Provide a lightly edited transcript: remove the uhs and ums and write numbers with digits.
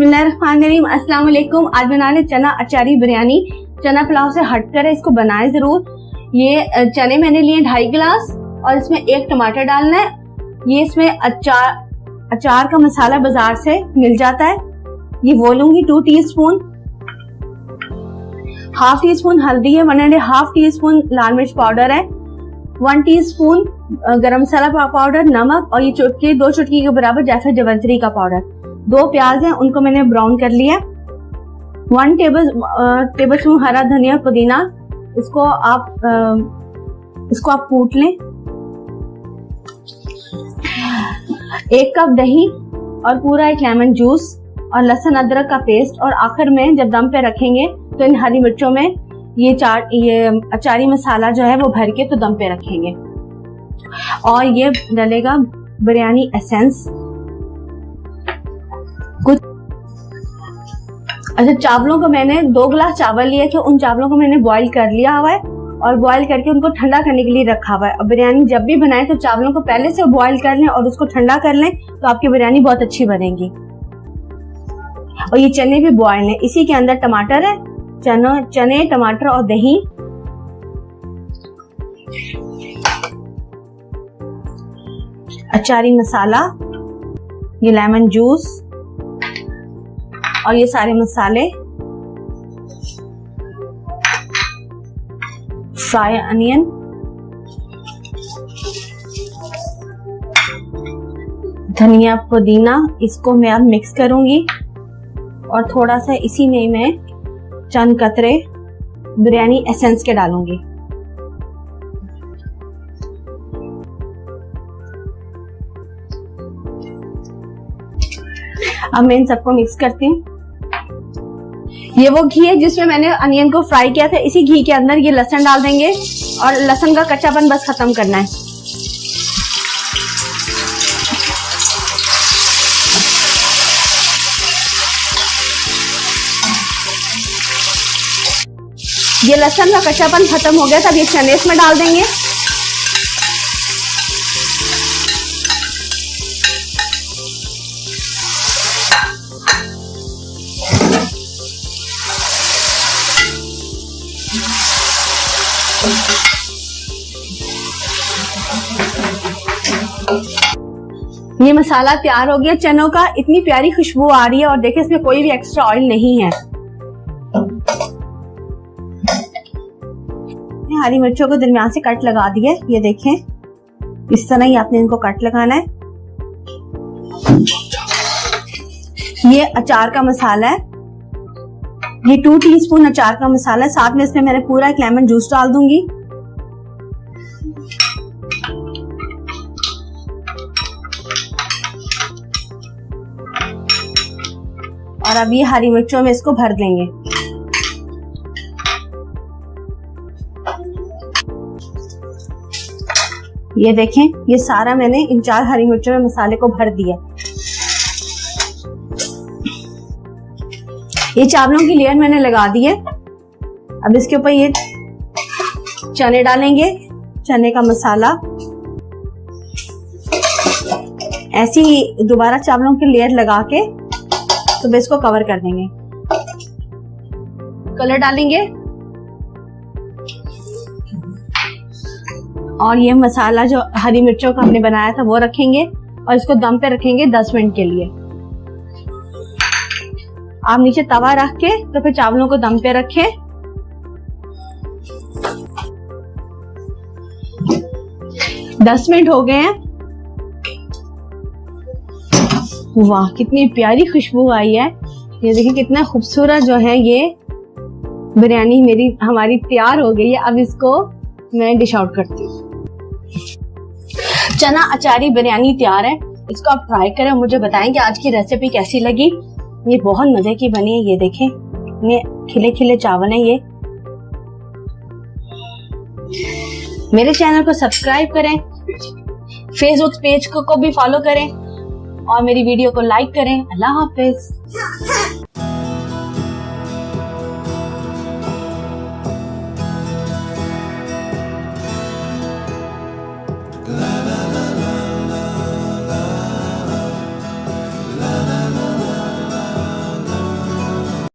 बिस्मिल्लाहिर्रहमानिर्रहीम, अस्सलाम वालेकुम। आज बना रहे चना अचारी बिरयानी। चना पुलाव से हटकर है, इसको बनाए जरूर। ये चने मैंने लिए 2.5 गिलास और इसमें 1 टमाटर डालना है। ये इसमें अचार का मसाला बाजार से मिल जाता है, ये वो लूंगी 2 टीस्पून। 1/2 टीस्पून हल्दी है, 1.5 टीस्पून लाल मिर्च पाउडर है, 1 टीस्पून गरम मसाला पाउडर, नमक और ये 2 चुटकी के बराबर जायफल जवंतरी का पाउडर। 2 प्याज हैं, उनको मैंने ब्राउन कर लिया। 1 टेबलस्पून हरा धनिया पुदीना, इसको आप कूट लें। 1 कप दही और पूरा 1 लेमन जूस और लहसुन अदरक का पेस्ट। और आखिर में जब दम पे रखेंगे तो इन हरी मिर्चों में ये अचारी मसाला जो है वो भर के तो दम पे रखेंगे। और ये डलेगा बिरयानी एसेंस कुछ। अच्छा, चावलों को मैंने 2 गिलास चावल लिए थे, उन चावलों को मैंने बॉईल कर लिया हुआ है और बॉईल करके उनको ठंडा करने के लिए रखा हुआ है। और बिरयानी जब भी बनाए तो चावलों को पहले से बॉईल कर लें और उसको ठंडा कर लें, तो आपकी बिरयानी बहुत अच्छी बनेगी। और ये चने भी बॉईल हैं। इसी के अंदर टमाटर है, चने टमाटर और दही। अचारी मसाला, ये लेमन जूस और ये सारे मसाले, फ्राई अनियन, धनिया पुदीना, इसको मैं अब मिक्स करूंगी। और थोड़ा सा इसी में मैं चंद कतरे बिरयानी एसेंस के डालूंगी। अब मैं इन सबको मिक्स करती हूँ। ये वो घी है जिसमें मैंने अनियन को फ्राई किया था, इसी घी के अंदर ये लहसुन डाल देंगे और लहसुन का कच्चापन बस खत्म करना है। ये लहसुन का कच्चापन खत्म हो गया, तब ये चने इसमें डाल देंगे। ये मसाला तैयार हो गया चनों का। इतनी प्यारी खुशबू आ रही है और देखिए इसमें कोई भी एक्स्ट्रा ऑयल नहीं है। हरी मिर्चों को दरमियान से कट लगा दिए, ये देखें इस तरह ही आपने इनको कट लगाना है। ये अचार का मसाला है, ये 2 टीस्पून अचार का मसाला है। साथ में इसमें मैंने पूरा 1 लेमन जूस डाल दूंगी। और अब ये हरी मिर्चों में इसको भर देंगे। ये देखें, ये सारा मैंने इन 4 हरी मिर्चों में मसाले को भर दिया। ये चावलों की लेयर मैंने लगा दी है। अब इसके ऊपर ये चने डालेंगे, चने का मसाला। ऐसी ही दोबारा चावलों की लेयर लगा के तो इसको कवर कर देंगे। कलर डालेंगे और ये मसाला जो हरी मिर्चों का हमने बनाया था वो रखेंगे और इसको दम पे रखेंगे 10 मिनट के लिए। आप नीचे तवा रख के तो फिर चावलों को दम पे रखें। दस मिनट हो गए हैं। वाह, कितनी प्यारी खुशबू आई है। ये देखिए कितना खूबसूरत जो है ये बिरयानी हमारी तैयार हो गई है। अब इसको मैं डिश आउट करती हूँ। चना अचारी बिरयानी तैयार है। इसको आप ट्राई करें, मुझे बताएं कि आज की रेसिपी कैसी लगी। ये बहुत मजे की बनी है। ये देखें, ये खिले खिले चावल हैं। ये मेरे चैनल को सब्सक्राइब करें, फेसबुक पेज को भी फॉलो करें और मेरी वीडियो को लाइक करें। अल्लाह हाफिज।